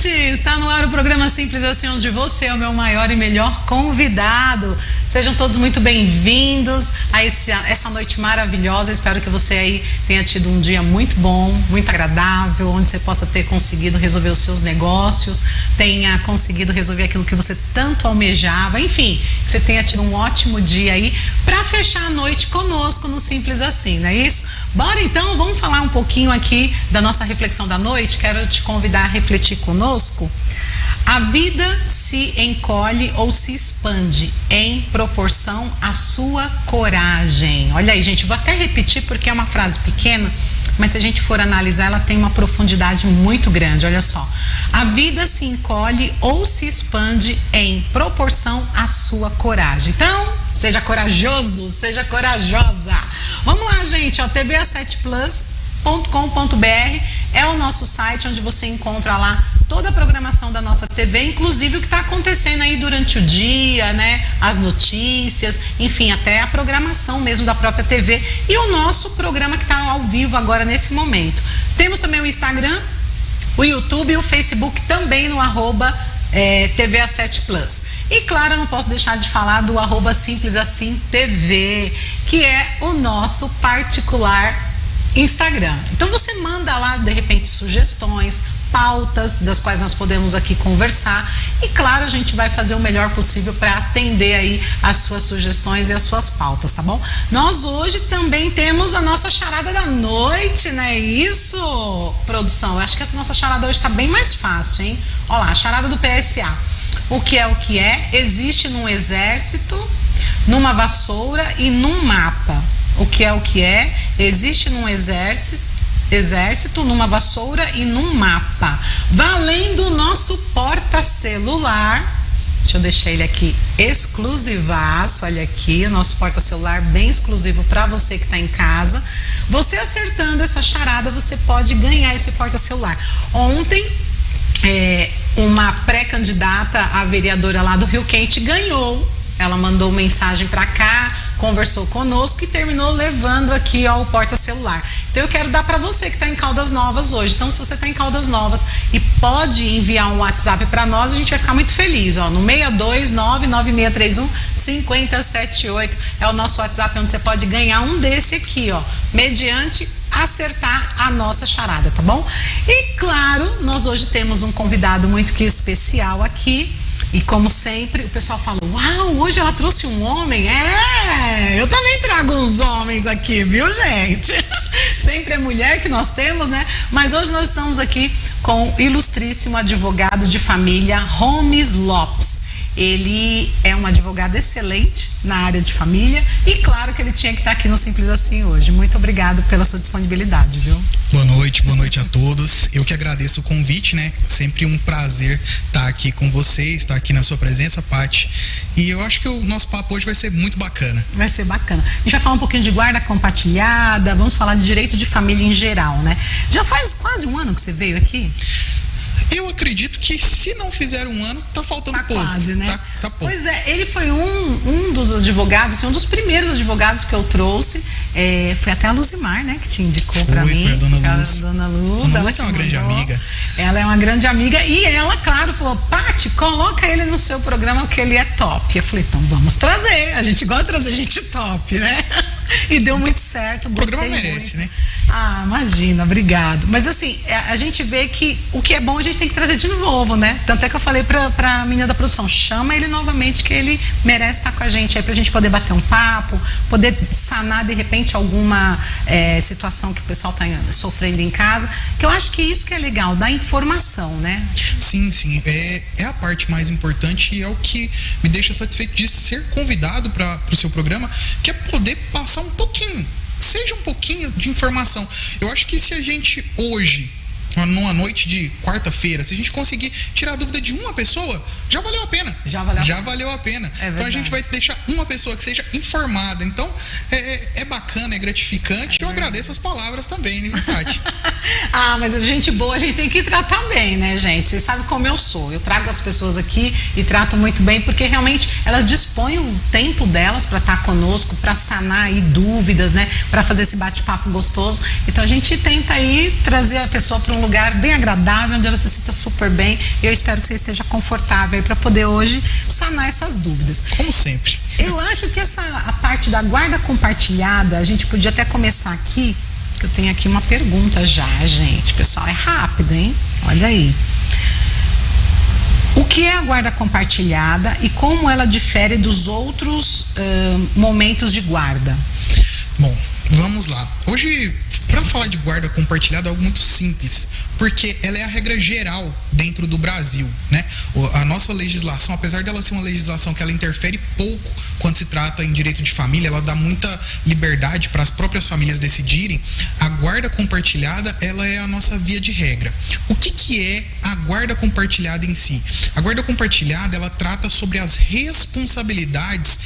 noite! Está no ar o programa Simples Assim, onde você é o meu maior e melhor convidado. Sejam todos muito bem-vindos a essa noite maravilhosa. Espero que você aí tenha tido um dia muito bom, muito agradável, onde você possa ter conseguido resolver os seus negócios, tenha conseguido resolver aquilo que você tanto almejava, enfim, que você tenha tido um ótimo dia aí para fechar a noite conosco no Simples Assim, não é isso? Bora então, vamos falar um pouquinho aqui da nossa reflexão da noite. Quero te convidar a refletir conosco. A vida se encolhe ou se expande em proporção à sua coragem. Olha aí, gente, vou até repetir porque é uma frase pequena, mas se a gente for analisar, ela tem uma profundidade muito grande. Olha só. A vida se encolhe ou se expande em proporção à sua coragem. Então, seja corajoso, seja corajosa. Vamos lá, gente, ó, tva7plus.com.br é o nosso site onde você encontra lá toda a programação da nossa TV, inclusive o que está acontecendo aí durante o dia, né? As notícias, enfim, até a programação mesmo da própria TV e o nosso programa que está ao vivo agora nesse momento. Temos também o Instagram, o YouTube e o Facebook também no @TVA7plus. E claro, eu não posso deixar de falar do Simples Assim TV, que é o nosso particular Instagram. Então você manda lá, de repente, sugestões, pautas das quais nós podemos aqui conversar e claro, a gente vai fazer o melhor possível para atender aí as suas sugestões e as suas pautas, tá bom? Nós hoje também temos a nossa charada da noite, né? Isso, produção, eu acho que a nossa charada hoje está bem mais fácil, hein? Olha lá, a charada do PSA. O que é? Existe num exército, numa vassoura e num mapa. O que é? Existe num exército, numa vassoura e num mapa. Valendo o nosso porta-celular. Deixa eu deixar ele aqui exclusivaço. Olha aqui, o nosso porta-celular bem exclusivo para você que está em casa. Você acertando essa charada, você pode ganhar esse porta-celular. Ontem, uma pré-candidata a vereadora lá do Rio Quente ganhou. Ela mandou mensagem para cá, conversou conosco e terminou levando aqui ó, o porta-celular. Então eu quero dar para você que está em Caldas Novas hoje. Então se você está em Caldas Novas e pode enviar um WhatsApp para nós, a gente vai ficar muito feliz. Ó, no 62996315078 é o nosso WhatsApp onde você pode ganhar um desse aqui, ó, mediante acertar a nossa charada, tá bom? E claro, nós hoje temos um convidado muito que especial aqui. E como sempre, o pessoal fala, uau, hoje ela trouxe um homem? Eu também trago uns homens aqui, viu, gente? Sempre é mulher que nós temos, né? Mas hoje nós estamos aqui com o ilustríssimo advogado de família, Homes Lopes. Ele é um advogado excelente na área de família e claro que ele tinha que estar aqui no Simples Assim hoje. Muito obrigado pela sua disponibilidade, viu? Boa noite a todos. Eu que agradeço o convite, né? Sempre um prazer estar aqui com vocês, estar aqui na sua presença, Paty. E eu acho que o nosso papo hoje vai ser muito bacana. Vai ser bacana. A gente vai falar um pouquinho de guarda compartilhada, vamos falar de direito de família em geral, né? Já faz quase um ano que você veio aqui? Eu acredito que se não fizer um ano, tá faltando pouco. Quase, né? Tá pouco. Pois é, ele foi um dos advogados, assim, um dos primeiros advogados que eu trouxe. Foi até a Luzimar, né, que te indicou para mim. Foi a Dona Luz. A Dona Luz. Dona Luz é uma grande amiga. Ela é uma grande amiga e ela, claro, falou, Paty, coloca ele no seu programa porque ele é top. Eu falei, então vamos trazer. A gente gosta de trazer gente top, né? E deu muito certo. O programa merece, né? Ah, imagina, obrigado. Mas assim, a gente vê que o que é bom a gente tem que trazer de novo, né? Tanto é que eu falei pra menina da produção, chama ele novamente que ele merece estar com a gente aí pra gente poder bater um papo, poder sanar de repente alguma situação que o pessoal tá sofrendo em casa, que eu acho que isso que é legal, dar informação, né? Sim, é a parte mais importante e é o que me deixa satisfeito de ser convidado para o seu programa, que é poder passar um pouquinho, seja um pouquinho de informação. Eu acho que se a gente hoje, numa noite de quarta-feira, se a gente conseguir tirar a dúvida de uma pessoa, já valeu a pena. Já valeu a pena. Então a gente vai deixar uma pessoa que seja informada. Então é bacana, é gratificante. Eu agradeço as palavras também, né, Paty? Ah, mas a gente boa, a gente tem que tratar bem, né, gente? Você sabe como eu sou. Eu trago as pessoas aqui e trato muito bem, porque realmente elas dispõem o tempo delas para estar conosco, para sanar aí dúvidas, né? Para fazer esse bate-papo gostoso. Então a gente tenta aí trazer a pessoa para um lugar bem bem agradável, onde ela se sinta super bem. Eu espero que você esteja confortável aí para poder hoje sanar essas dúvidas. Como sempre. Eu acho que a parte da guarda compartilhada, a gente podia até começar aqui, que eu tenho aqui uma pergunta já, gente. Pessoal, é rápido, hein? Olha aí. O que é a guarda compartilhada e como ela difere dos outros momentos de guarda? Bom, vamos lá. Hoje, para falar de guarda compartilhada, é algo muito simples, porque ela é a regra geral dentro do Brasil, né? A nossa legislação, apesar dela ser uma legislação que ela interfere pouco quando se trata em direito de família, ela dá muita liberdade para as próprias famílias decidirem. A guarda compartilhada, ela é a nossa via de regra. O que é a guarda compartilhada em si? A guarda compartilhada, ela trata sobre as responsabilidades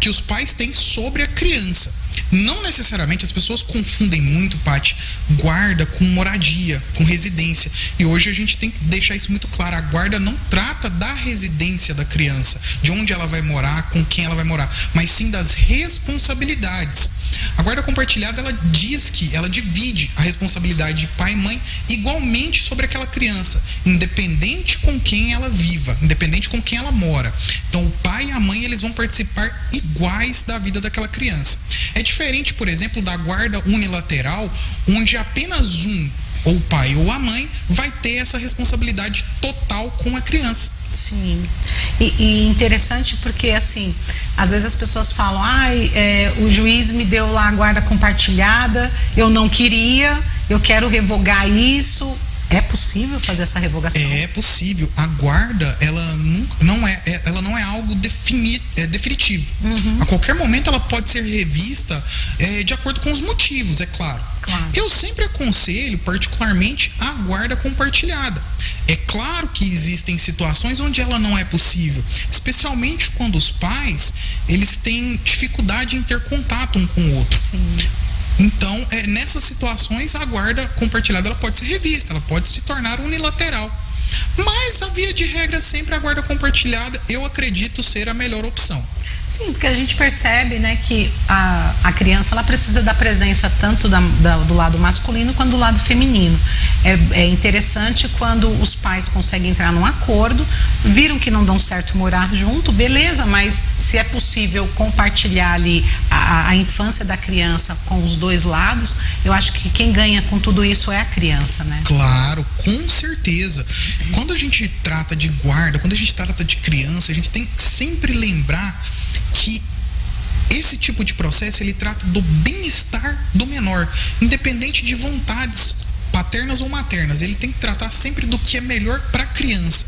que os pais têm sobre a criança. Não necessariamente, as pessoas confundem muito, Paty, guarda com moradia, com residência. E hoje a gente tem que deixar isso muito claro. A guarda não trata da residência da criança, de onde ela vai morar, com quem ela vai morar, mas sim das responsabilidades. A guarda compartilhada, ela diz que ela divide a responsabilidade de pai e mãe igualmente sobre aquela criança, independente com quem ela viva, independente com quem ela mora. Então, o pai e a mãe, eles vão participar iguais da vida daquela criança. É diferente, por exemplo, da guarda unilateral, onde apenas um, ou o pai ou a mãe, vai ter essa responsabilidade total com a criança. Sim, e interessante porque, assim, às vezes as pessoas falam, o juiz me deu lá a guarda compartilhada, eu não queria, eu quero revogar isso. É possível fazer essa revogação? É possível. A guarda, ela não é algo definitivo. Uhum. A qualquer momento ela pode ser revista de acordo com os motivos, é claro. Eu sempre aconselho, particularmente, a guarda compartilhada. É claro que existem situações onde ela não é possível, especialmente quando os pais, eles têm dificuldade em ter contato um com o outro. Sim. Então, nessas situações, a guarda compartilhada, ela pode ser revista, ela pode se tornar unilateral. Mas, a via de regra, sempre a guarda compartilhada, eu acredito ser a melhor opção. Sim, porque a gente percebe, né, que a criança, ela precisa da presença tanto do lado masculino quanto do lado feminino. É interessante quando os pais conseguem entrar num acordo, viram que não dão certo morar junto, beleza, mas se é possível compartilhar ali a infância da criança com os dois lados, eu acho que quem ganha com tudo isso é a criança, né? Claro, com certeza. Quando a gente trata de guarda, quando a gente trata de criança, a gente tem que sempre lembrar que esse tipo de processo, ele trata do bem-estar do menor, independente de vontades paternas ou maternas. Ele tem que tratar sempre do que é melhor para a criança.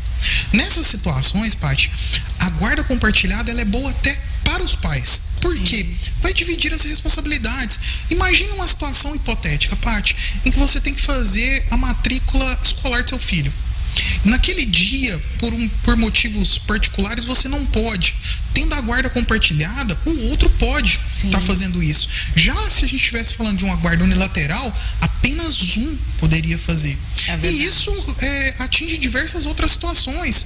Nessas situações, Paty, a guarda compartilhada, ela é boa até para os pais. Por quê? Vai dividir as responsabilidades. Imagina uma situação hipotética, Paty, em que você tem que fazer a matrícula escolar do seu filho. Naquele dia, por motivos particulares, você não pode. Tendo a guarda compartilhada, o outro pode estar fazendo isso. Já se a gente estivesse falando de uma guarda unilateral, apenas um poderia fazer. E isso atinge diversas outras situações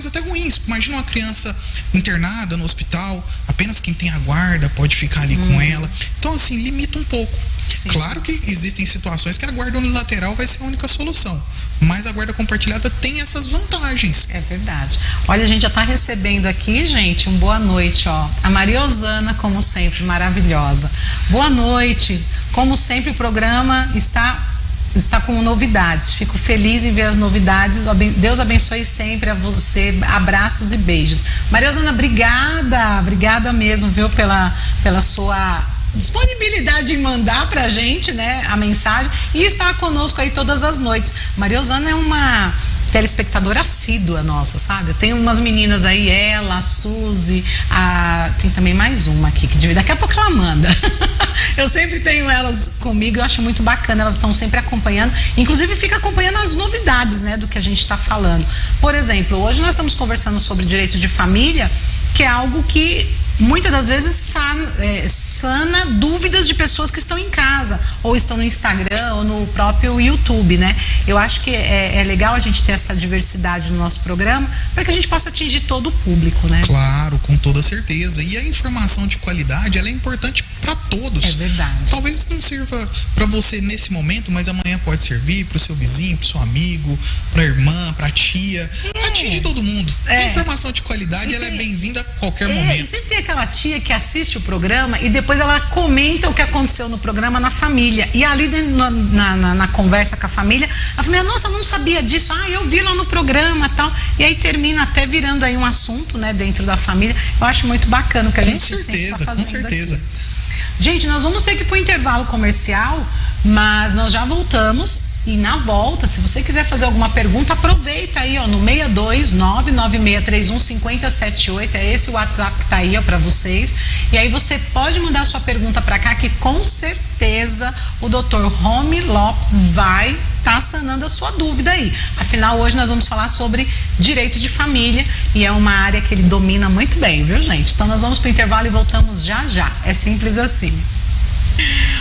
até ruins. Imagina uma criança internada no hospital, apenas quem tem a guarda pode ficar ali com ela. Então, assim, limita um pouco. Sim. Claro que existem situações que a guarda unilateral vai ser a única solução, mas a guarda compartilhada tem essas vantagens. É verdade. Olha, a gente já está recebendo aqui, gente, boa noite, ó. A Maria Osana, como sempre, maravilhosa. Boa noite. Como sempre, o programa está com novidades. Fico feliz em ver as novidades. Deus abençoe sempre a você. Abraços e beijos. Maria Osana, obrigada mesmo, viu, pela sua disponibilidade em mandar pra gente, né, a mensagem e estar conosco aí todas as noites. Maria Osana é uma telespectadora assídua nossa, sabe? Eu tenho umas meninas aí, ela, a Suzy, tem também mais uma aqui, que daqui a pouco ela manda. Eu sempre tenho elas comigo, eu acho muito bacana, elas estão sempre acompanhando, inclusive fica acompanhando as novidades, né, do que a gente está falando. Por exemplo, hoje nós estamos conversando sobre direito de família, que é algo que muitas das vezes sana dúvidas de pessoas que estão em casa, ou estão no Instagram, ou no próprio YouTube, né? Eu acho que é legal a gente ter essa diversidade no nosso programa, para que a gente possa atingir todo o público, né? Claro, com toda certeza. E a informação de qualidade, ela é importante para todos. É verdade. Talvez não sirva para você nesse momento, mas amanhã pode servir para o seu vizinho, para o seu amigo, para a irmã, para a tia. Atinge todo mundo. A informação de qualidade ela é bem-vinda a qualquer momento. E sempre tem aquela tia que assiste o programa e depois ela comenta o que aconteceu no programa na família. E ali na conversa com a família, nossa, eu não sabia disso. Eu vi lá no programa e tal. E aí termina até virando aí um assunto, né, dentro da família. Eu acho muito bacana o que a gente sempre tá fazendo. Com certeza. Aqui. Gente, nós vamos ter que ir para o intervalo comercial, mas nós já voltamos. E na volta, se você quiser fazer alguma pergunta, aproveita aí, ó, no 62996315078, é esse o WhatsApp que tá aí, ó, para vocês. E aí você pode mandar sua pergunta para cá, que com certeza o Dr. Romy Lopes vai tá sanando a sua dúvida aí. Afinal, hoje nós vamos falar sobre direito de família e é uma área que ele domina muito bem, viu, gente? Então nós vamos pro intervalo e voltamos já já. É simples assim.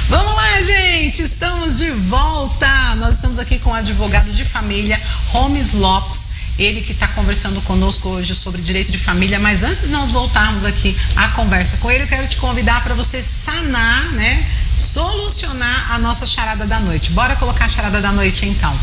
Vamos lá, gente, estamos de volta. Nós estamos aqui com o advogado de família, Romy Lopes, ele que está conversando conosco hoje sobre direito de família. Mas antes de nós voltarmos aqui à conversa com ele, eu quero te convidar para você sanar, né, solucionar a nossa charada da noite. Bora colocar a charada da noite então.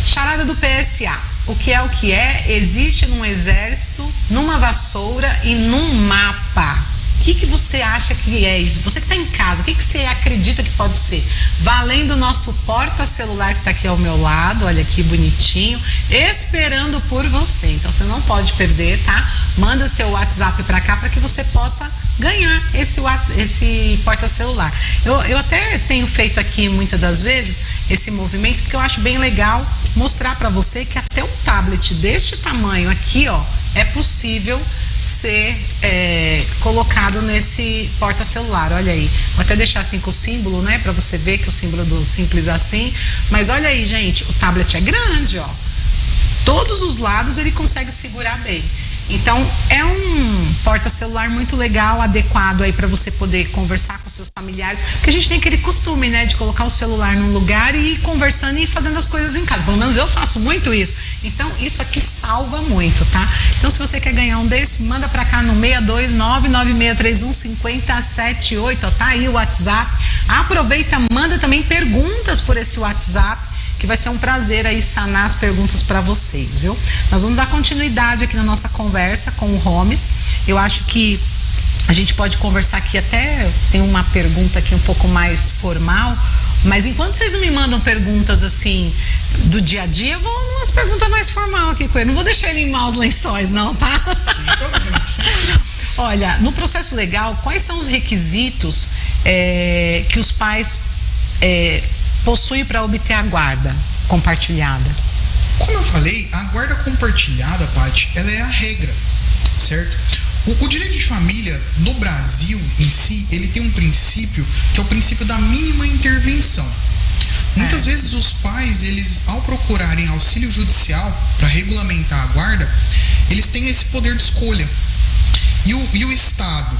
Charada do PSA. O que é? Existe num exército, numa vassoura e num mapa. O que você acha que é isso? Você que está em casa, o que você acredita que pode ser? Valendo o nosso porta-celular que está aqui ao meu lado, olha aqui bonitinho, esperando por você. Então você não pode perder, tá? Manda seu WhatsApp para cá para que você possa ganhar esse porta-celular. Eu até tenho feito aqui muitas das vezes esse movimento porque eu acho bem legal mostrar para você que até um tablet deste tamanho aqui, ó, é possível ser colocado nesse porta-celular. Olha aí, vou até deixar assim com o símbolo, né, para você ver que o símbolo do Simples Assim. Mas olha aí, gente, o tablet é grande, ó. Todos os lados ele consegue segurar bem. Então é um porta-celular muito legal, adequado aí para você poder conversar com seus familiares, porque a gente tem aquele costume, né, de colocar o celular num lugar e ir conversando e ir fazendo as coisas em casa. Pelo menos eu faço muito isso. Então isso aqui salva muito, tá? Então se você quer ganhar um desse, manda para cá no 62996315078, ó, tá aí o WhatsApp. Aproveita, manda também perguntas por esse WhatsApp, que vai ser um prazer aí sanar as perguntas para vocês, viu? Nós vamos dar continuidade aqui na nossa conversa com o Romes. Eu acho que a gente pode conversar aqui até, tem uma pergunta aqui um pouco mais formal, mas enquanto vocês não me mandam perguntas assim do dia a dia, eu vou umas perguntas mais formais aqui com ele. Não vou deixar ele em maus lençóis, não, tá? Sim, olha, no processo legal, quais são os requisitos que os pais possui para obter a guarda compartilhada? Como eu falei, a guarda compartilhada, Paty, ela é a regra, certo? O direito de família no Brasil em si, ele tem um princípio que é o princípio da mínima intervenção. Certo. Muitas vezes os pais, eles ao procurarem auxílio judicial para regulamentar a guarda, eles têm esse poder de escolha. E o Estado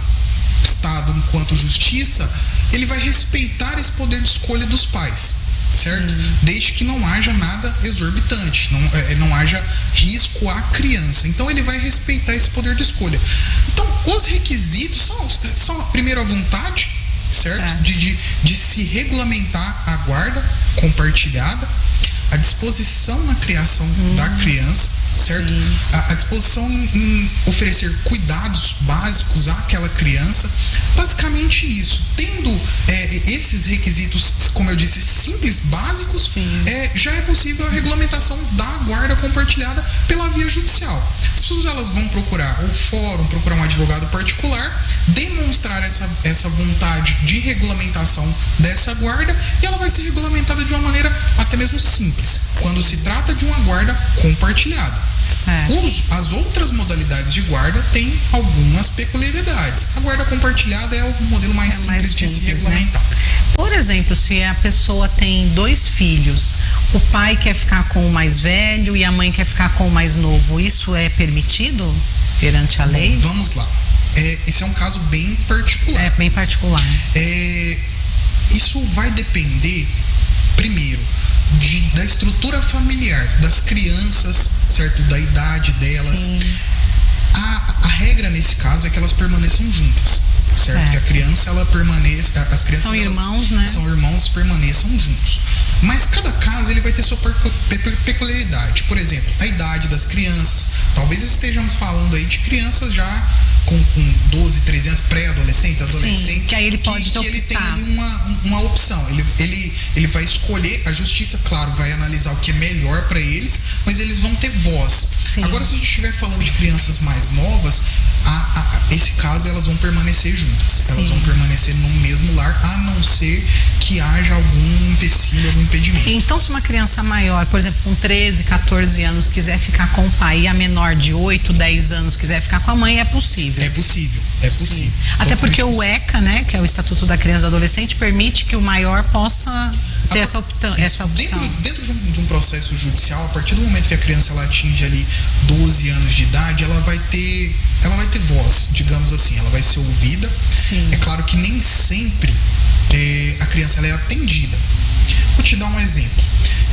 enquanto justiça, ele vai respeitar esse poder de escolha dos pais, certo? Desde que não haja nada exorbitante, não haja risco à criança. Então ele vai respeitar esse poder de escolha. Então os requisitos são primeiro a vontade, certo? De se regulamentar a guarda compartilhada, a disposição na criação da criança, certo? A disposição em oferecer cuidados básicos àquela criança. Basicamente isso. Tendo esses requisitos, como eu disse, simples, básicos, já é possível a regulamentação da guarda compartilhada pela via judicial. As pessoas elas vão procurar o fórum, procurar um advogado particular, demonstrar essa vontade de regulamentação dessa guarda e ela vai ser regulamentada de uma maneira até mesmo simples, quando se trata de uma guarda compartilhada. As outras modalidades de guarda têm algumas peculiaridades. A guarda compartilhada é o modelo mais simples de se regulamentar. Né? Por exemplo, se a pessoa tem 2 filhos, o pai quer ficar com o mais velho e a mãe quer ficar com o mais novo, isso é permitido perante a lei? Bom, vamos lá. Esse é um caso bem particular. É bem particular. Isso vai depender, primeiro, da estrutura familiar das crianças, certo? Da idade delas. A regra nesse caso é que elas permaneçam juntas, certo? Que a criança, ela permaneça, as crianças são irmãos, né? São irmãos, permaneçam juntos. Mas cada caso ele vai ter sua peculiaridade. Por exemplo, a idade das crianças. Talvez estejamos falando aí de crianças já com 12, 13 anos, pré-adolescentes, adolescentes. Sim, que aí ele pode que ele tem ali uma opção. Ele vai escolher, a justiça, claro, vai analisar o que é melhor para eles, mas eles vão ter voz. Sim. Agora, se a gente estiver falando de crianças mais novas, esse caso elas vão permanecer juntas. Sim. Elas vão permanecer no mesmo lar, a não ser que haja algum empecilho, algum impedimento. Então, se uma criança maior, por exemplo, com 13, 14 anos, quiser ficar com o pai e a menor de 8, 10 anos quiser ficar com a mãe, é possível? É possível. Sim. Até porque o ECA, né, que é o Estatuto da Criança e do Adolescente, permite que o maior possa ter essa opção. Dentro de um processo judicial, a partir do momento que a criança ela atinge ali 12 anos de idade, ela vai ter voz, digamos assim, ela vai ser ouvida. Sim. É claro que nem sempre a criança ela é atendida. Vou te dar um exemplo.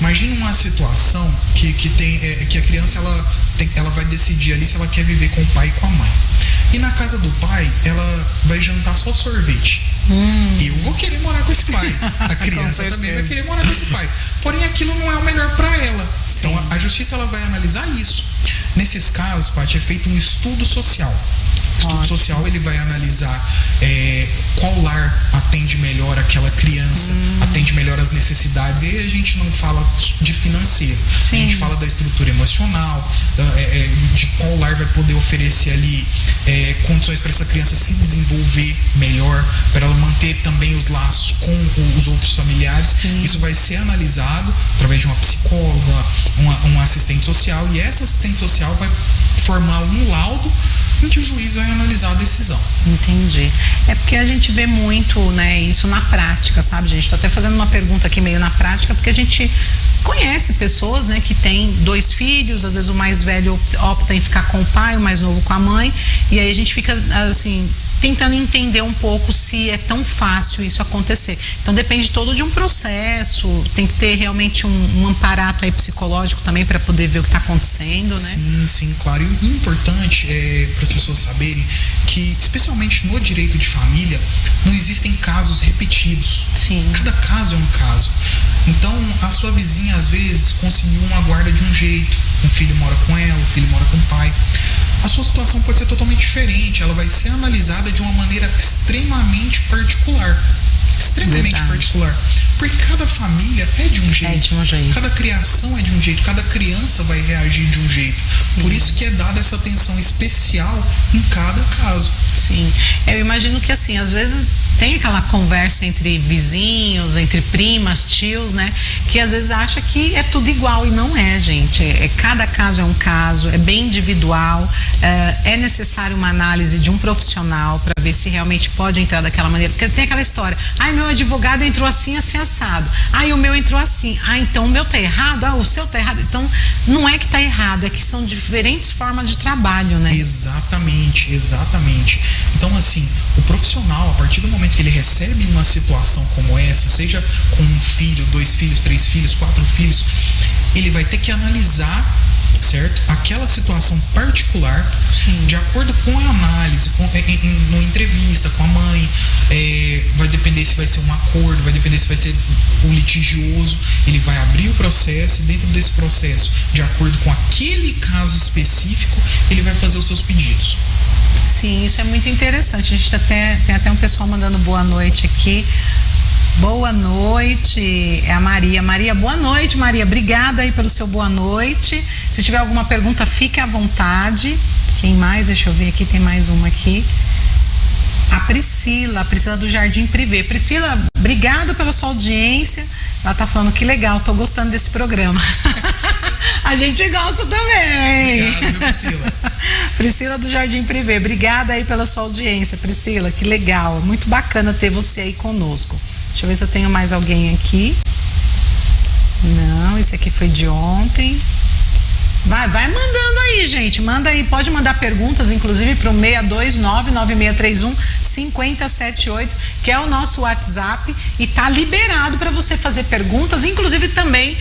Imagina uma situação que a criança ela vai decidir ali se ela quer viver com o pai e com a mãe. E na casa do pai, ela vai jantar só sorvete. Eu vou querer morar com esse pai. A criança também vai querer morar com esse pai. Porém, aquilo não é o melhor para ela. Sim. Então, a justiça ela vai analisar isso. Nesses casos, Paty, é feito um estudo social. O estudo social ele vai analisar qual lar atende melhor aquela criança, atende melhor as necessidades. E aí a gente não fala de financeiro. Sim. A gente fala da estrutura emocional, de qual lar vai poder oferecer ali condições para essa criança se desenvolver melhor, para ela manter também os laços com os outros familiares. Sim. Isso vai ser analisado através de uma psicóloga, uma assistente social, e essa assistente social vai formar um laudo em que o juiz vai analisar a decisão. Entendi. É porque a gente vê muito, né, isso na prática, sabe, gente? Estou até fazendo uma pergunta aqui meio na prática, porque a gente conhece pessoas, né, que tem 2 filhos, às vezes o mais velho opta em ficar com o pai, o mais novo com a mãe, e aí a gente fica, assim, tentando entender um pouco se é tão fácil isso acontecer. Então depende todo de um processo, tem que ter realmente um amparato aí psicológico também para poder ver o que está acontecendo, né? Sim, claro. E o importante é para as pessoas saberem que, especialmente no direito de família, não existem casos repetidos. Sim. Cada caso é um caso. Então, a sua vizinha, às vezes, conseguiu uma guarda de um jeito. Um filho mora com ela, o filho mora com o pai. A sua situação pode ser totalmente diferente. Ela vai ser analisada de uma maneira extremamente particular. Particular. Porque cada família é de um jeito. Cada criação é de um jeito. Cada criança vai reagir de um jeito. Sim. Por isso que é dada essa atenção especial em cada caso. Sim. Eu imagino que, assim, às vezes tem aquela conversa entre vizinhos, entre primas, tios, né? Que às vezes acha que é tudo igual e não é, gente. Cada caso é um caso, é bem individual. É necessário uma análise de um profissional para ver se realmente pode entrar daquela maneira. Porque tem aquela história, meu advogado entrou assim, assim, assado. O meu entrou assim. Então o meu tá errado? O seu tá errado? Então não é que tá errado, é que são diferentes formas de trabalho, né? Exatamente. Então, assim, o profissional, a partir do momento que ele recebe uma situação como essa, seja com um filho, 2 filhos, 3 filhos, 4 filhos, ele vai ter que analisar, certo? Aquela situação particular. Sim. De acordo com a análise, numa entrevista com a mãe, vai depender se vai ser um acordo, vai depender se vai ser um litigioso. Ele vai abrir o processo e dentro desse processo, de acordo com aquele caso específico, ele vai fazer os seus pedidos. Sim, isso é muito interessante. A gente tem até um pessoal mandando boa noite aqui. Boa noite, é a Maria. Maria, boa noite, Maria. Obrigada aí pelo seu boa noite. Se tiver alguma pergunta, fique à vontade. Quem mais? Deixa eu ver aqui, tem mais uma aqui. A Priscila do Jardim Privé. Priscila, obrigada pela sua audiência. Ela tá falando que legal, tô gostando desse programa. A gente gosta também. Obrigado, Priscila. Priscila do Jardim Privé, obrigada aí pela sua audiência, Priscila, que legal, muito bacana ter você aí conosco. Deixa eu ver se eu tenho mais alguém aqui. Não, esse aqui foi de ontem. Vai mandando aí, gente. Manda aí, pode mandar perguntas, inclusive para o 62996315078, que é o nosso WhatsApp, e tá liberado para você fazer perguntas, inclusive também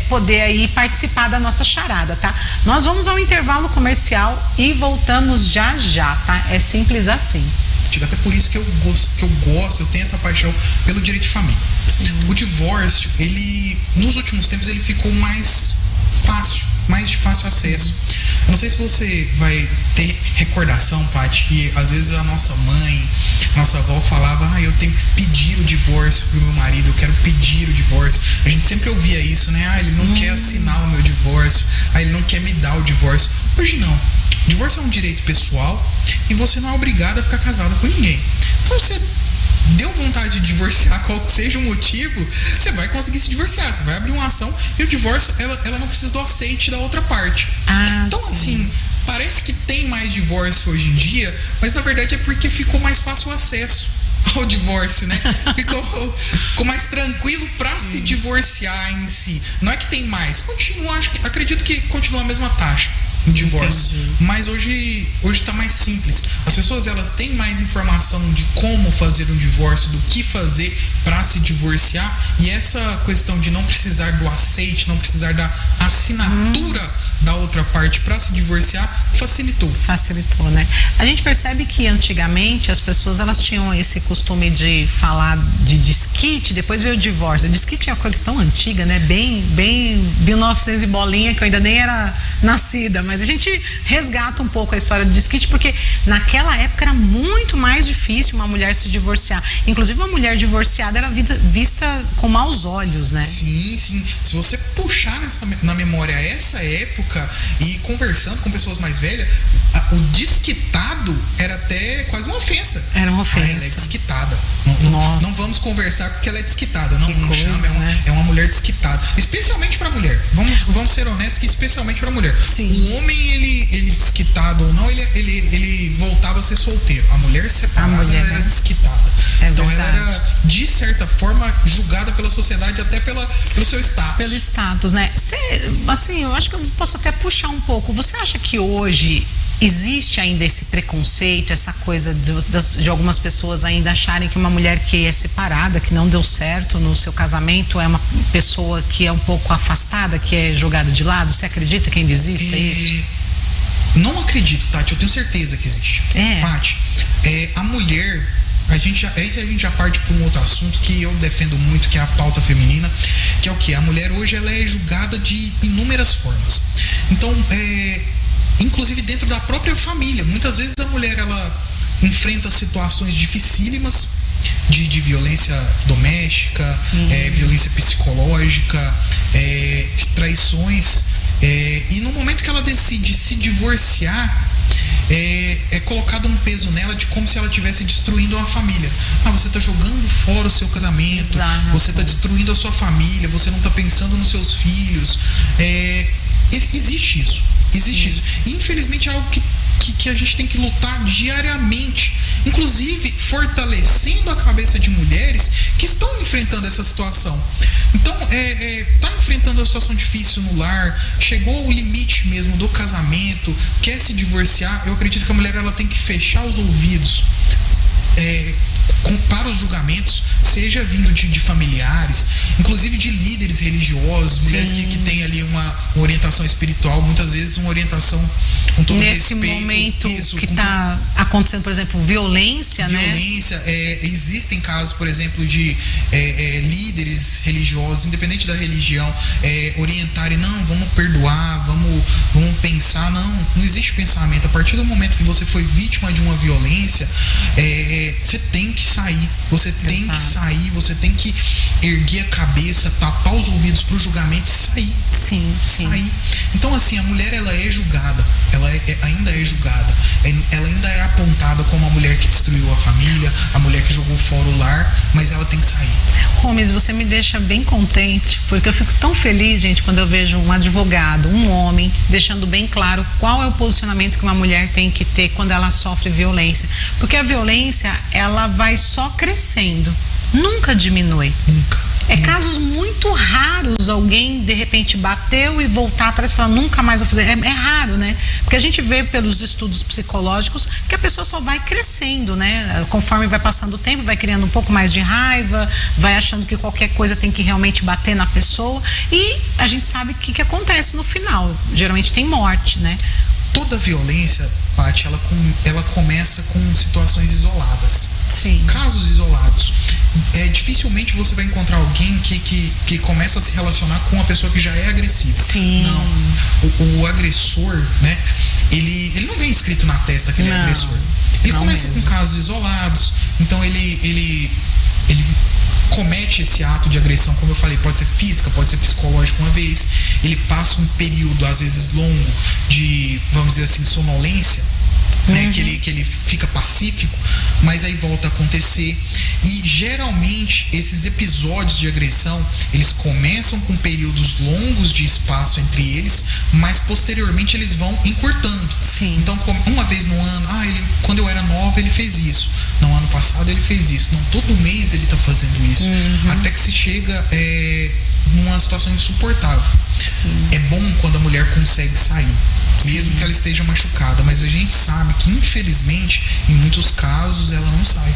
poder aí participar da nossa charada, tá? Nós vamos ao intervalo comercial e voltamos já, tá? É simples assim. antiga. Até por isso que eu gosto, eu tenho essa paixão pelo direito de família. Sim. O divórcio, ele, nos últimos tempos, ele ficou mais fácil, mais de fácil acesso. Eu não sei se você vai ter recordação, Paty, que às vezes a nossa mãe, nossa avó falava, eu tenho que pedir o divórcio pro meu marido, eu quero pedir o divórcio. A gente sempre ouvia isso, né? Ele não quer assinar o meu divórcio, ele não quer me dar o divórcio. Hoje não. O divórcio é um direito pessoal e você não é obrigado a ficar casada com ninguém. Então você deu vontade de divorciar, qual que seja o motivo, você vai conseguir se divorciar, você vai abrir uma ação e o divórcio, ela não precisa do aceite da outra parte. Então, sim. assim, parece que tem mais divórcio hoje em dia, mas na verdade é porque ficou mais fácil o acesso ao divórcio, né? Ficou mais tranquilo para se divorciar em si. Não é que tem mais, acredito que continua a mesma taxa em divórcio. Entendi. Mas hoje está mais simples. As pessoas, elas têm mais informação de como fazer um divórcio, do que fazer para se divorciar, e essa questão de não precisar do aceite, não precisar da assinatura da outra parte para se divorciar, facilitou, né? A gente percebe que antigamente as pessoas, elas tinham esse costume de falar de desquite, depois veio o divórcio. Desquite é uma coisa tão antiga, né? Bem 1900 e bolinha, que eu ainda nem era nascida, mas a gente resgata um pouco a história do desquite, porque naquela época era muito mais difícil uma mulher se divorciar. Inclusive, uma mulher divorciada era vista com maus olhos, né? Sim. Se você puxar na memória essa época e conversando com pessoas mais velhas, o desquitado era até quase uma ofensa. Era uma ofensa. Ela é desquitada. Não vamos conversar porque ela é desquitada. Não chama, é uma mulher desquitada. Especialmente para mulher. Vamos ser honestos que especialmente para mulher. Sim. O homem, ele desquitado ou não, ele voltava a ser solteiro. A mulher separada, ela era desquitada. Então ela era, de certa forma, julgada pela sociedade até pelo seu status. Pelo status, né? Assim, eu acho que eu posso até puxar um pouco. Você acha que hoje existe ainda esse preconceito, essa coisa de algumas pessoas ainda acharem que uma mulher que é separada, que não deu certo no seu casamento, é uma pessoa que é um pouco afastada, que é jogada de lado? Você acredita que ainda existe isso? Não acredito, Tati. Eu tenho certeza que existe. Paty, a mulher... a gente já parte para um outro assunto que eu defendo muito, que é a pauta feminina, que é o quê? A mulher hoje, ela é julgada de inúmeras formas. Então, inclusive dentro da própria família, muitas vezes a mulher, ela enfrenta situações dificílimas de violência doméstica, violência psicológica, traições, e no momento que ela decide se divorciar, é colocado um peso nela de como se ela estivesse destruindo uma família. Você está jogando fora o seu casamento. Exato. Você está destruindo a sua família, você não está pensando nos seus filhos. Existe isso. E, infelizmente, é algo que a gente tem que lutar diariamente, inclusive fortalecendo a cabeça de mulheres que estão enfrentando essa situação. Então, está enfrentando uma situação difícil no lar, chegou ao limite mesmo do casamento, quer se divorciar. Eu acredito que a mulher, ela tem que fechar os ouvidos para os julgamentos, seja vindo de familiares, inclusive de líderes religiosos, mulheres que têm ali uma orientação espiritual, muitas vezes uma orientação com todo nesse respeito. Momento que está acontecendo, por exemplo, violência, né? Existem casos, por exemplo, de líderes religiosos, independente da religião, orientarem, não, vamos perdoar, vamos pensar. Não existe pensamento. A partir do momento que você foi vítima de uma violência, você tem que sair. Você tem que sair, você tem que erguer a cabeça, tapar os ouvidos para o julgamento e sair. Sim. Sair. Então, assim, a mulher, ela é julgada. Ela ainda é julgada. Ela ainda é apontada como a mulher que destruiu a família, a mulher que jogou fora o lar, mas ela tem que sair. Gomes, você me deixa bem contente, porque eu fico tão feliz, gente, quando eu vejo um advogado, um homem, deixando bem claro qual é o posicionamento que uma mulher tem que ter quando ela sofre violência. Porque a violência, ela vai só crescendo, nunca diminui. Nunca. Casos muito raros, alguém de repente bateu e voltar atrás e falar, nunca mais vou fazer. É raro, né? Porque a gente vê pelos estudos psicológicos que a pessoa só vai crescendo, né? Conforme vai passando o tempo, vai criando um pouco mais de raiva, vai achando que qualquer coisa tem que realmente bater na pessoa. E a gente sabe o que acontece no final. Geralmente tem morte, né? toda violência, Paty, ela começa com situações isoladas. Sim. Casos isolados. Dificilmente você vai encontrar alguém que começa a se relacionar com uma pessoa que já é agressiva. Sim. Não. O agressor, né? Ele não vem escrito na testa que ele é agressor. Ele começa mesmo com casos isolados. Então ele comete esse ato de agressão, como eu falei, pode ser física, pode ser psicológica uma vez. Ele passa um período, às vezes longo, de, vamos dizer assim, sonolência, né? Que ele fica pacífico, mas aí volta a acontecer. E geralmente esses episódios de agressão, eles começam com períodos longos de espaço entre eles, mas posteriormente eles vão encurtando. Sim. Então, uma vez no ano, quando eu era nova ele fez isso, no ano passado ele fez isso, não, todo mês ele está fazendo isso, até que se chega numa situação insuportável. Sim. É bom quando a mulher consegue sair, mesmo Sim. que ela esteja machucada, mas a gente sabe que infelizmente em muitos casos ela não sai.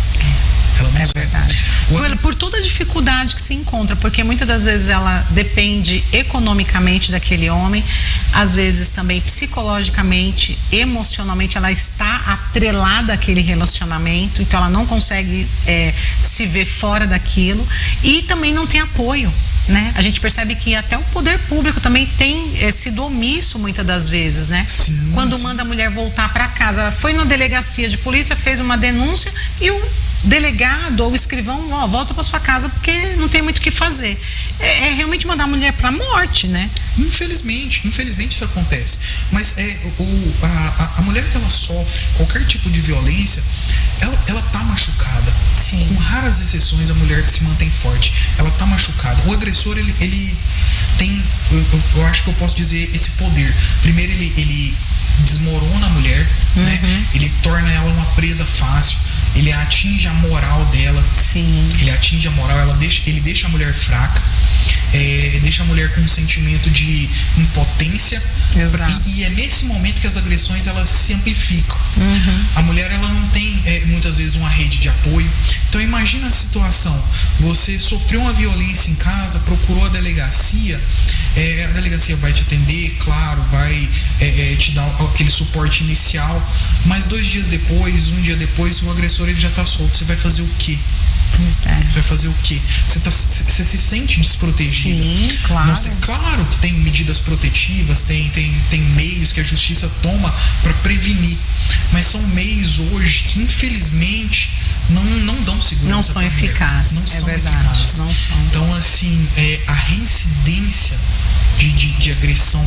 Ela não sai. Verdade. Por toda a dificuldade que se encontra, porque muitas das vezes ela depende economicamente daquele homem, às vezes também psicologicamente, emocionalmente, ela está atrelada àquele relacionamento, então ela não consegue se ver fora daquilo e também não tem apoio. Né? A gente percebe que até o poder público também tem sido omisso muitas das vezes, né? Sim, quando manda a mulher voltar para casa, foi na delegacia de polícia, fez uma denúncia e o delegado ou o escrivão, volta para sua casa porque não tem muito o que fazer. É realmente mandar a mulher para a morte, né? Infelizmente isso acontece. Mas a mulher que ela sofre qualquer tipo de violência, ela tá machucada. Sim. Com raras exceções, a mulher que se mantém forte, ela tá machucada. O agressor, ele tem, eu acho que eu posso dizer, esse poder. Primeiro, ele desmorona a mulher, né? Ele torna ela uma presa fácil. Ele atinge a moral dela. Sim. Ele atinge a moral, ele deixa a mulher fraca, deixa a mulher com um sentimento de impotência. Exato. E é nesse momento que as agressões elas se amplificam. A mulher ela não tem muitas vezes uma rede de apoio. Então imagina a situação: você sofreu uma violência em casa, procurou a delegacia vai te atender, claro, vai te dar aquele suporte inicial, mas 2 dias depois, 1 dia depois, o agressor ele já está solto. Você vai fazer o quê? Pois é. Vai fazer o quê? Você se sente desprotegida. Sim, claro. Claro que tem medidas protetivas, tem meios que a justiça toma para prevenir, mas são meios hoje que infelizmente não dão segurança. Não são eficazes. Não são eficazes. Não são. Então, assim, a reincidência de agressão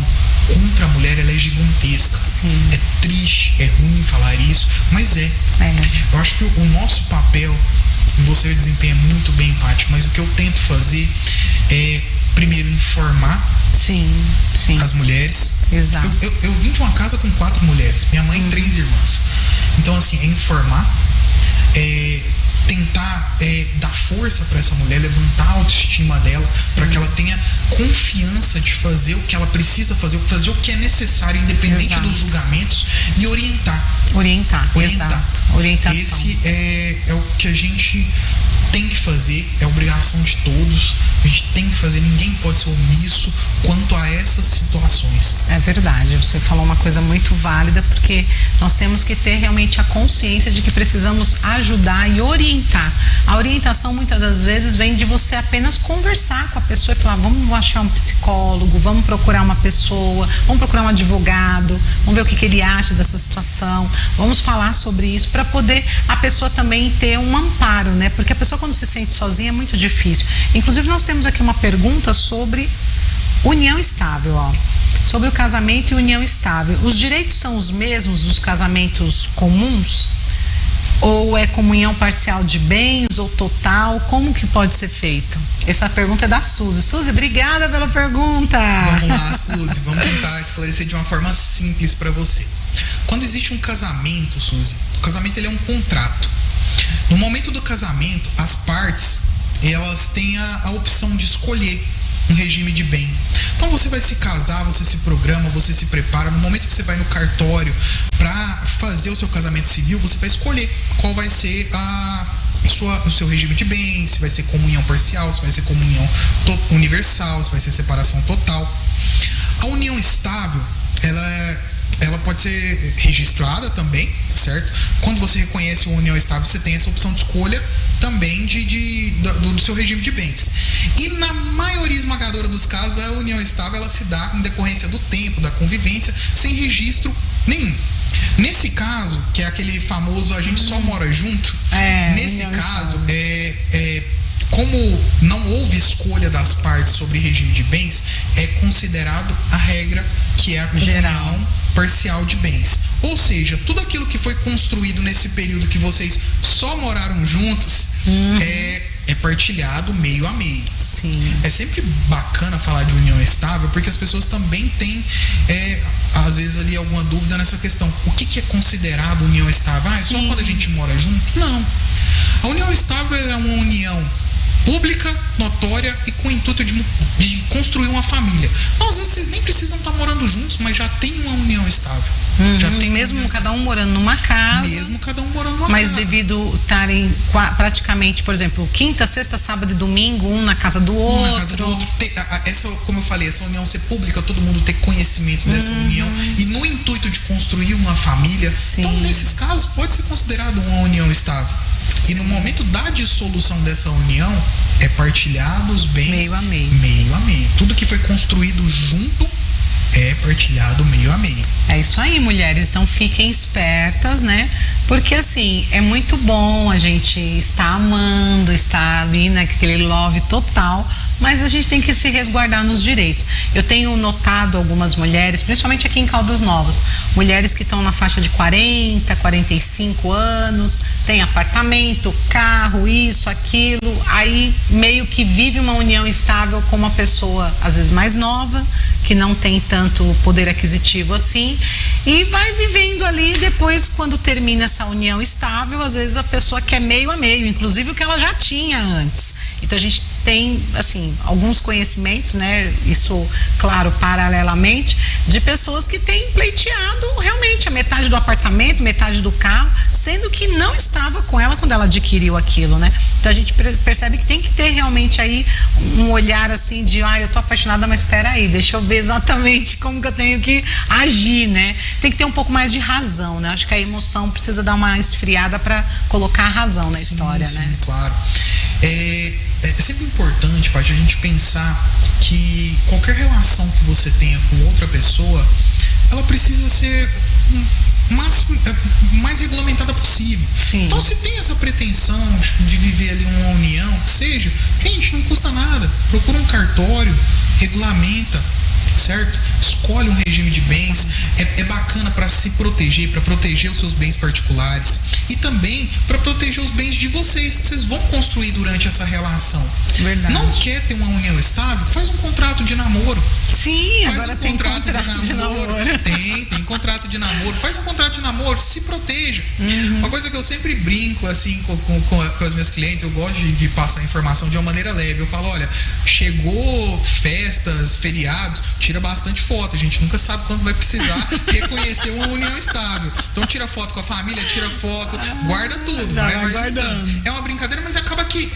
contra a mulher ela é gigantesca. Sim. É triste, é ruim falar isso, mas eu acho que o nosso papel, você desempenha muito bem, Paty, mas o que eu tento fazer é primeiro informar as mulheres. Exato. Eu vim de uma casa com 4 mulheres, minha mãe e 3 irmãs. Então, assim, é informar, tentar dar força para essa mulher, levantar a autoestima dela, para que ela tenha confiança de fazer o que ela precisa fazer o que é necessário, independente dos julgamentos, e orientar. Exato. Orientação. Esse é o que a gente tem que fazer, é obrigação de todos. A gente tem que fazer, ninguém pode ser omisso quanto a essas situações. É verdade, você falou uma coisa muito válida, porque nós temos que ter realmente a consciência de que precisamos ajudar e orientar. A orientação muitas das vezes vem de você apenas conversar com a pessoa e falar: vamos achar um psicólogo, vamos procurar uma pessoa, vamos procurar um advogado, vamos ver o que ele acha dessa situação, vamos falar sobre isso, para poder a pessoa também ter um amparo, né? Porque a pessoa, quando se sente sozinha, é muito difícil. Inclusive, nós temos aqui uma pergunta sobre união estável, sobre o casamento e união estável. Os direitos são os mesmos dos casamentos comuns? Ou é comunhão parcial de bens ou total? Como que pode ser feito? Essa pergunta é da Suzy. Suzy, obrigada pela pergunta. Vamos lá, Suzy, vamos tentar esclarecer de uma forma simples para você. Quando existe um casamento, Suzy, o casamento ele é um contrato. No momento do casamento, as partes elas têm a opção de escolher um regime de bem. Então você vai se casar, você se programa, você se prepara. No momento que você vai no cartório para fazer o seu casamento civil, você vai escolher qual vai ser o seu regime de bens, se vai ser comunhão parcial, se vai ser comunhão universal, se vai ser separação total. A união estável, ela ela pode ser registrada também, certo? Quando você reconhece uma união estável, você tem essa opção de escolha também do seu regime de bens. E na maioria esmagadora dos casos, a união estável ela se dá com decorrência do tempo, da convivência, sem registro nenhum. Nesse caso, que é aquele famoso a gente só mora junto, nesse caso, como não houve escolha das partes sobre regime de bens, é considerado a regra que é a comunhão parcial de bens. Ou seja, tudo aquilo que foi construído nesse período que vocês só moraram juntos é partilhado meio a meio. Sim. É sempre bacana falar de união estável, porque as pessoas também têm, às vezes, ali alguma dúvida nessa questão. O que é considerado união estável? É só quando a gente mora junto? Não. A união estável é uma união pública, notória e com o intuito de construir uma família. Às vezes vocês nem precisam estar morando juntos, mas já tem uma união estável. Já tem mesmo cada um morando numa casa. Mesmo cada um morando numa mas casa. Mas devido estarem praticamente, por exemplo, quinta, sexta, sábado e domingo, um na casa do outro. Um na casa do outro. Essa, como eu falei, essa união ser pública, todo mundo ter conhecimento dessa união. E no intuito de construir uma família. Sim. Então, nesses casos, pode ser considerado uma união estável. E no momento da dissolução dessa união, é partilhado os bens meio a meio. Meio a meio. Tudo que foi construído junto é partilhado meio a meio. É isso aí, mulheres. Então fiquem espertas, né? Porque assim, é muito bom a gente estar amando, estar ali naquele love total, mas a gente tem que se resguardar nos direitos. Eu tenho notado algumas mulheres, principalmente aqui em Caldas Novas, mulheres que estão na faixa de 40, 45 anos, tem apartamento, carro, isso, aquilo, aí meio que vive uma união estável com uma pessoa, às vezes mais nova, que não tem tanto poder aquisitivo assim, e vai vivendo ali. Depois, quando termina essa união estável, às vezes a pessoa quer meio a meio, inclusive o que ela já tinha antes. Então a gente tem, assim, alguns conhecimentos, né, isso, claro, paralelamente, de pessoas que têm pleiteado realmente a metade do apartamento, metade do carro, sendo que não estava com ela quando ela adquiriu aquilo, né? Então a gente percebe que tem que ter realmente aí um olhar assim de, eu tô apaixonada, mas espera aí, deixa eu ver exatamente como que eu tenho que agir, né? Tem que ter um pouco mais de razão, né? Acho que a emoção precisa dar uma esfriada para colocar a razão na história, sim, né? Claro. É sempre importante, Paty, a gente pensar que qualquer relação que você tenha com outra pessoa, ela precisa ser mais regulamentada possível. Sim. Então, se tem essa pretensão de viver ali uma união, que seja, gente, não custa nada. Procura um cartório, regulamenta, certo? Escolhe um regime de bens. É bacana para se proteger, para proteger os seus bens particulares e também para proteger os bens de vocês, que vocês vão construir durante essa relação. Verdade. Não quer ter uma união estável? Faz um contrato de namoro. Sim, faz agora um tem contrato de namoro. Tem contrato de namoro. Faz um contrato de namoro, se proteja. Uma coisa que eu sempre brinco assim com as minhas clientes, eu gosto de passar a informação de uma maneira leve. Eu falo, olha, chegou festas, feriados, tira bastante foto. A gente nunca sabe quando vai precisar reconhecer uma união estável. Então tira foto com a família, tira foto, guarda tudo. Vai juntando. É uma brincadeira, mas acaba que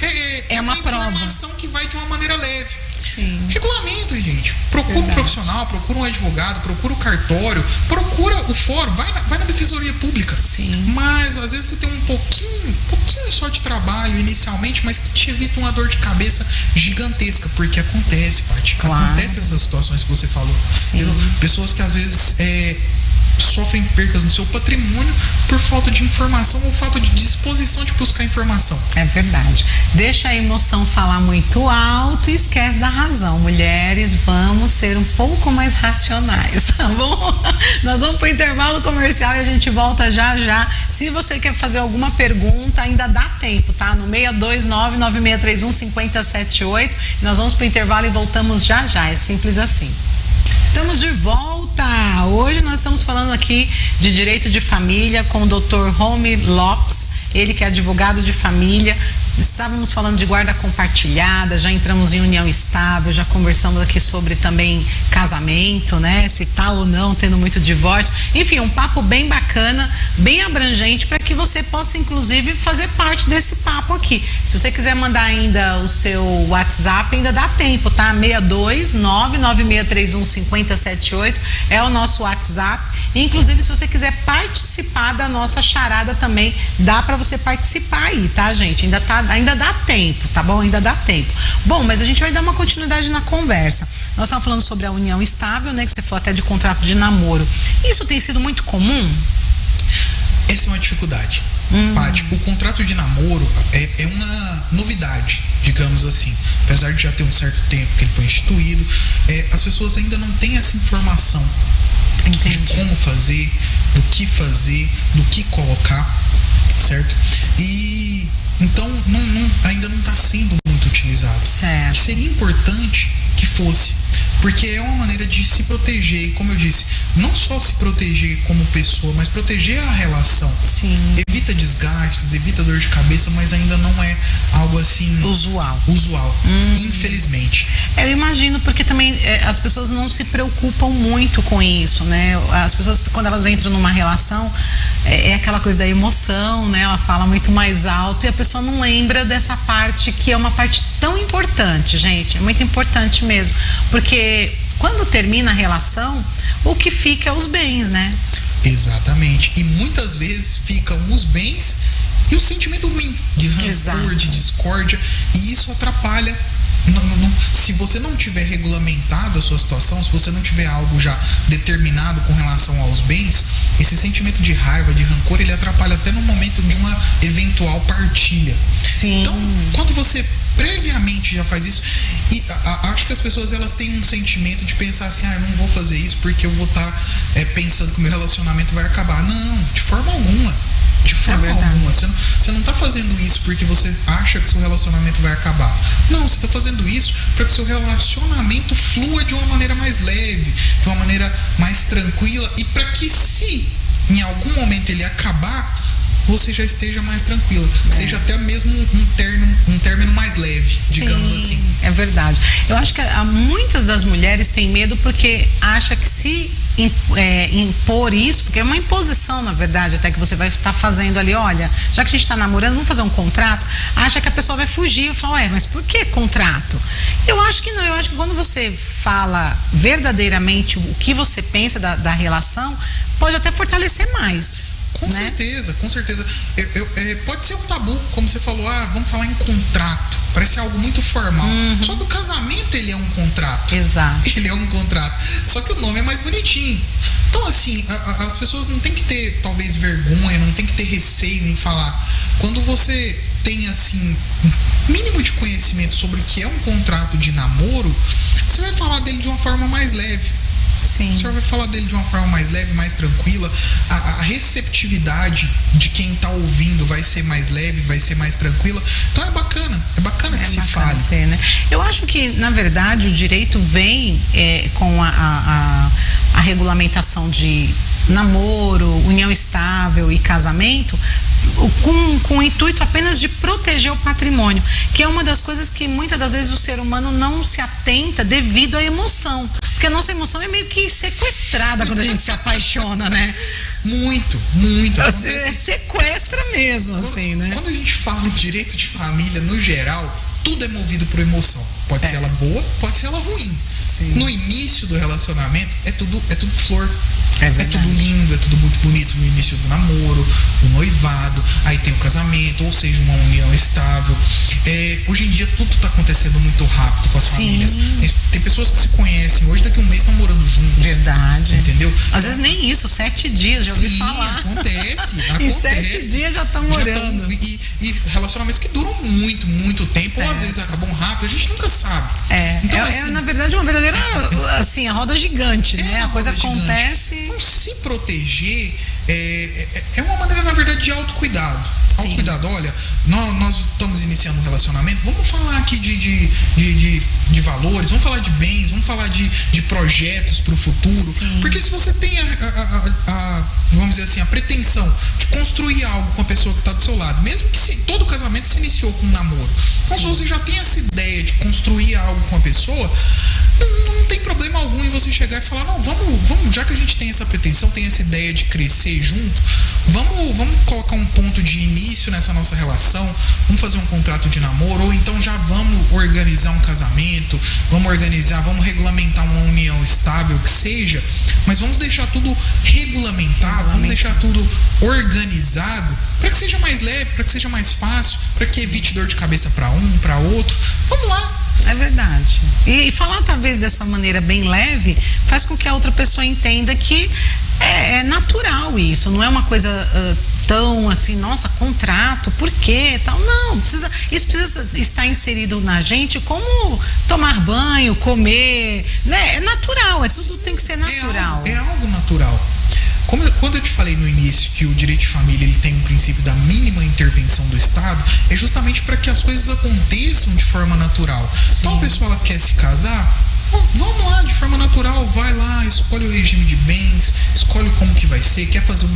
é uma informação que vai de uma maneira leve. Sim. Regulamento, gente. Procura um profissional, procura um advogado, procura o cartório, procura o fórum, vai na defensoria pública. Sim. Mas às vezes você tem um pouquinho só de trabalho inicialmente, mas que te evita uma dor de cabeça gigantesca, porque acontece, Paty. Claro. Acontece essas situações que você falou. Pessoas que às vezes sofrem percas no seu patrimônio por falta de informação ou falta de disposição de buscar informação. É verdade. Deixa a emoção falar muito alto e esquece da razão. Mulheres, vamos ser um pouco mais racionais, tá bom? Nós vamos para o intervalo comercial e a gente volta já já. Se você quer fazer alguma pergunta, ainda dá tempo, tá? No 629-9631-5078. Nós vamos para o intervalo e voltamos já já. É simples assim. Estamos de volta. Hoje nós estamos falando aqui de direito de família com o Dr. Romy Lopes, ele que é advogado de família. Estávamos falando de guarda compartilhada, já entramos em união estável, já conversamos aqui sobre também casamento, né? Se tá ou não tendo muito divórcio. Enfim, um papo bem bacana, bem abrangente, para que você possa, inclusive, fazer parte desse papo aqui. Se você quiser mandar ainda o seu WhatsApp, ainda dá tempo, tá? 629-9631-5078 é o nosso WhatsApp. Inclusive, se você quiser participar da nossa charada também, dá para você participar aí, tá, gente? Ainda dá tempo, tá bom? Ainda dá tempo. Bom, mas a gente vai dar uma continuidade na conversa. Nós estávamos falando sobre a união estável, né? Que você falou até de contrato de namoro. Isso tem sido muito comum? Essa é uma dificuldade. Paty, o contrato de namoro é uma novidade, digamos assim. Apesar de já ter um certo tempo que ele foi instituído, as pessoas ainda não têm essa informação. Entendi. De como fazer, do que colocar, certo? E então ainda não está sendo muito utilizado. Certo. Seria importante que fosse, porque é uma maneira de se proteger, e como eu disse, não só se proteger como pessoa, mas proteger a relação. Sim. Evita desgastes, evita dor de cabeça, mas ainda não é algo assim usual, infelizmente. Eu imagino, porque também as pessoas não se preocupam muito com isso, né? As pessoas, quando elas entram numa relação, é aquela coisa da emoção, né? Ela fala muito mais alto e a pessoa não lembra dessa parte que é uma parte tão importante, gente. É muito importante mesmo, porque quando termina a relação, o que fica é os bens, né? Exatamente. E muitas vezes ficam os bens e o sentimento ruim de rancor, exato, de discórdia, e isso atrapalha. Se você não tiver regulamentado a sua situação, se você não tiver algo já determinado com relação aos bens, esse sentimento de raiva, de rancor, ele atrapalha até no momento de uma eventual partilha. Sim. Então, quando você previamente já faz isso, e acho que as pessoas elas têm um sentimento de pensar assim, eu não vou fazer isso porque eu vou estar pensando que o meu relacionamento vai acabar. Não, de forma alguma. De forma alguma. Você não está fazendo isso porque você acha que seu relacionamento vai acabar. Não, você está fazendo isso para que seu relacionamento flua de uma maneira mais leve, de uma maneira mais tranquila, e para que, se em algum momento ele acabar, você já esteja mais tranquila. Seja até mesmo um término mais leve, digamos assim. É verdade. Eu acho que muitas das mulheres têm medo porque acha que se impor isso, porque é uma imposição, na verdade, até que você vai estar fazendo ali, olha, já que a gente está namorando, vamos fazer um contrato, acha que a pessoa vai fugir e fala, mas por que contrato? Eu acho que não, eu acho que quando você fala verdadeiramente o que você pensa da relação, pode até fortalecer mais. Com certeza, com certeza. Pode ser um tabu, como você falou, vamos falar em contrato. Parece algo muito formal. Só que o casamento, ele é um contrato. Exato. Ele é um contrato. Só que o nome é mais bonitinho. Então, assim, as pessoas não tem que ter, talvez, vergonha, não tem que ter receio em falar. Quando você tem, assim, um mínimo de conhecimento sobre o que é um contrato de namoro, você vai falar dele de uma forma mais leve. Sim. O senhor vai falar dele de uma forma mais leve, mais tranquila. A receptividade de quem está ouvindo vai ser mais leve, vai ser mais tranquila. Então é bacana que se fale. Ter, né? Eu acho que, na verdade, o direito vem com a regulamentação de namoro, união estável e casamento, com o intuito apenas de proteger o patrimônio, que é uma das coisas que muitas das vezes o ser humano não se atenta devido à emoção, porque a nossa emoção é meio que sequestrada quando a gente se apaixona, né? Muito. Sequestra mesmo, assim, né? Quando a gente fala em direito de família, no geral, tudo é movido por emoção. Pode ser ela boa, pode ser ela ruim. Sim. No início do relacionamento, é tudo flor. É tudo lindo, é tudo muito bonito no início do namoro, do noivado, aí tem o casamento, ou seja, uma união estável. Hoje em dia tudo está acontecendo muito rápido com as famílias. Tem pessoas que se conhecem hoje, daqui a um mês estão morando juntos. Verdade. Entendeu? Às vezes nem isso, 7 dias, já ouvi falar. Acontece. Em 7 dias já estão morando. E relacionamentos que duram muito, muito tempo, ou às vezes acabam rápido, a gente nunca sabe. Então, assim, na verdade, uma verdadeira, assim, a roda gigante, né? A coisa acontece. Então, se proteger é uma maneira, na verdade, de autocuidado. Sim. Autocuidado. Olha, nós estamos iniciando um relacionamento, vamos falar aqui de valores, vamos falar de bens, vamos falar de projetos para o futuro. Sim. Porque se você tem vamos dizer assim, a pretensão de construir algo com a pessoa que está do seu lado, mesmo que todo casamento se iniciou com um namoro, então se você já tem essa ideia de construir algo com a pessoa, não tem problema algum em você chegar e falar, não, vamos, já que a gente gente tem essa pretensão, tem essa ideia de crescer junto, vamos colocar um ponto de início nessa nossa relação, vamos fazer um contrato de namoro, ou então já vamos organizar um casamento, vamos regulamentar uma união estável que seja, mas vamos deixar tudo regulamentado, vamos deixar tudo organizado, para que seja mais leve, para que seja mais fácil, para que evite dor de cabeça para um, para outro. Vamos lá. É verdade. E falar talvez dessa maneira bem leve faz com que a outra pessoa entenda que é natural isso, não é uma coisa tão assim, nossa, contrato, por quê? Tal. Não, isso precisa estar inserido na gente como tomar banho, comer, né? É natural, tudo tem que ser natural. É algo natural. Quando eu te falei no início que o direito de família ele tem um princípio da mínima intervenção do Estado, é justamente para que as coisas aconteçam de forma natural. Sim. Então a pessoa ela quer se casar, vamos lá, de forma natural, vai lá, escolhe o regime de bens, escolhe como que vai ser, quer fazer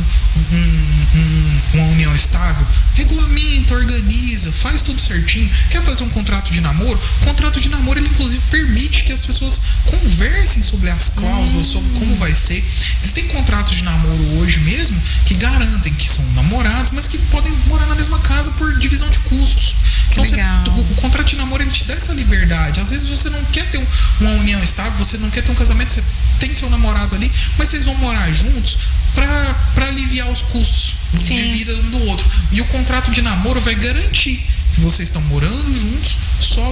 uma união estável, regulamenta, organiza, faz tudo certinho, quer fazer um contrato de namoro, o contrato de namoro ele inclusive permite que as pessoas conversem sobre as cláusulas, sobre como vai ser. Existem contratos de namoro hoje mesmo que garantem que são namorados, mas que podem morar na mesma casa por divisão de custos. Então o contrato de namoro ele te dá essa liberdade. Às vezes você não quer ter uma união estável, você não quer ter um casamento, você tem seu namorado ali, mas vocês vão morar juntos para aliviar os custos de vida um do outro. E o contrato de namoro vai garantir que vocês estão morando juntos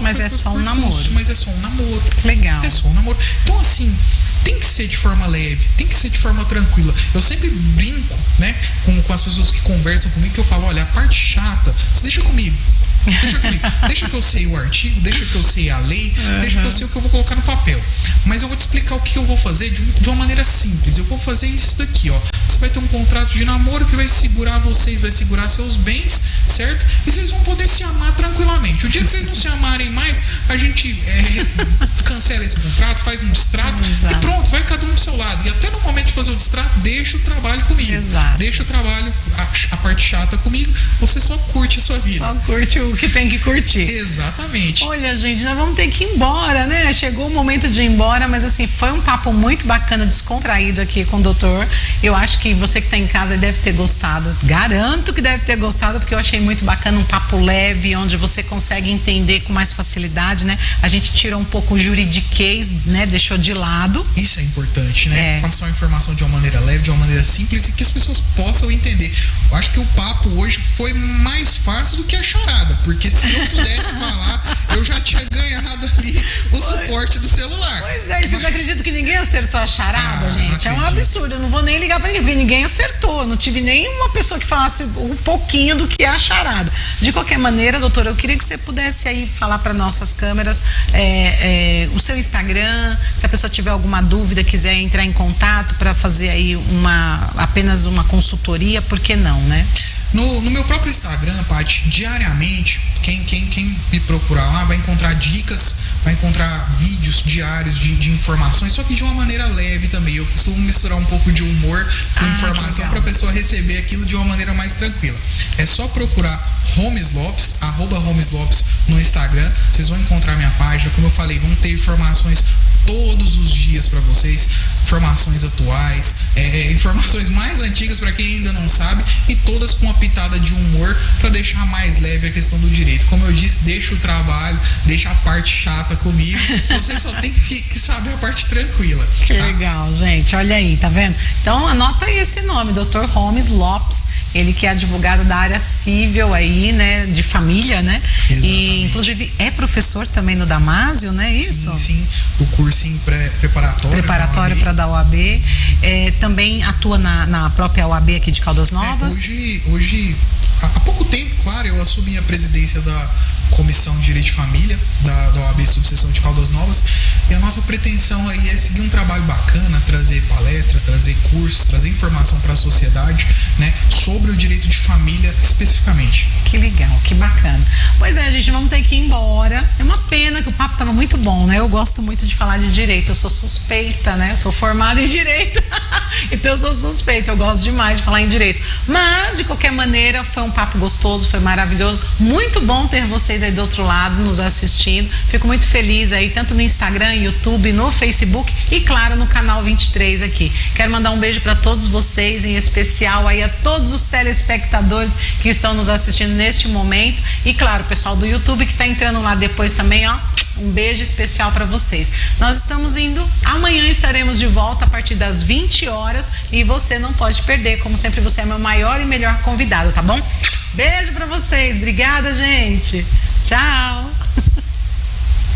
mas é só um namoro. Mas é só um namoro. Legal. É só um namoro. Então, assim, tem que ser de forma leve, tem que ser de forma tranquila. Eu sempre brinco, né, com as pessoas que conversam comigo, que eu falo, olha, a parte chata, você deixa comigo. Deixa que eu sei o artigo, deixa que eu sei a lei, deixa que eu sei o que eu vou colocar no papel. Mas eu vou te explicar o que eu vou fazer de uma maneira simples. Eu vou fazer isso daqui, ó. Você vai ter um contrato de namoro que vai segurar vocês, vai segurar seus bens, certo? E vocês vão poder se amar tranquilamente. O dia que vocês não se amarem mais, a gente cancela esse contrato, faz um distrato e pronto, vai cada um pro seu lado. E até no momento de fazer o distrato, deixa o trabalho comigo. Exato. Deixa o trabalho, a parte chata comigo, você só curte a sua vida. Só curte o que tem que curtir. Exatamente. Olha, gente, nós vamos ter que ir embora, né? Chegou o momento de ir embora, mas assim, foi um papo muito bacana, descontraído aqui com o doutor. Eu acho que você que está em casa deve ter gostado. Garanto que deve ter gostado, porque eu achei muito bacana, um papo leve, onde você consegue entender com mais facilidade, né? A gente tirou um pouco o juridiquês, né? Deixou de lado. Isso é importante, né? Passar a informação de uma maneira leve, de uma maneira simples e que as pessoas possam entender. Eu acho que o papo hoje foi mais fácil do que a charada, porque se eu pudesse falar, eu já tinha ganhado ali o suporte do celular. Pois é, e vocês acreditam que ninguém acertou a charada, gente? É um absurdo, eu não vou nem ligar pra ninguém, porque ninguém acertou, eu não tive nenhuma pessoa que falasse um pouquinho do que é a charada. De qualquer maneira, doutora, eu queria que você pudesse aí falar para nossas câmeras o seu Instagram, se a pessoa tiver alguma dúvida, quiser entrar em contato para fazer aí apenas uma consultoria, por que não, né? No meu próprio Instagram, Paty, diariamente, quem me procurar lá vai encontrar dicas, vai encontrar vídeos diários de informações, só que de uma maneira leve também. Eu costumo misturar um pouco de humor com informação para a pessoa receber aquilo de uma maneira mais tranquila. É só procurar Homes Lopes, @HomesLopes no Instagram. Vocês vão encontrar minha página. Como eu falei, vão ter informações todos os dias para vocês, informações atuais, informações mais antigas para quem ainda não sabe, e todas com uma pitada de humor para deixar mais leve a questão do direito. Como eu disse, deixa o trabalho, deixa a parte chata comigo, você só tem que saber a parte tranquila. Que legal, gente, olha aí, tá vendo? Então anota aí esse nome, Dr. Homes Lopes. Ele que é advogado da área civil aí, né, de família, né? Exatamente. E inclusive é professor também no Damásio, né? Isso? Sim, o cursinho preparatório para dar OAB. Também atua na própria OAB aqui de Caldas Novas. Hoje, há pouco tempo, claro, eu assumi a presidência da Comissão de Direito de Família da OAB Subseção de Caldas Novas, e a nossa pretensão aí é seguir um trabalho bacana, trazer palestra, trazer cursos, trazer informação para a sociedade, né, sobre o direito de família especificamente. Que legal, que bacana. Pois é, gente, vamos ter que ir embora. É uma pena que o papo estava muito bom, né? Eu gosto muito de falar de direito, eu sou suspeita, né? Eu sou formada em direito, então eu sou suspeita, eu gosto demais de falar em direito. Mas, de qualquer maneira, foi um papo gostoso, foi maravilhoso. Muito bom ter vocês aí do outro lado nos assistindo. Fico muito feliz aí, tanto no Instagram, YouTube, no Facebook e, claro, no canal 23 aqui. Quero mandar um beijo para todos vocês, em especial aí a todos os telespectadores que estão nos assistindo neste momento. E claro, o pessoal do YouTube que está entrando lá depois também, ó. Um beijo especial para vocês. Nós estamos indo, amanhã estaremos de volta a partir das 20 horas e você não pode perder, como sempre você é meu maior e melhor convidado, tá bom? Beijo para vocês, obrigada, gente. Tchau.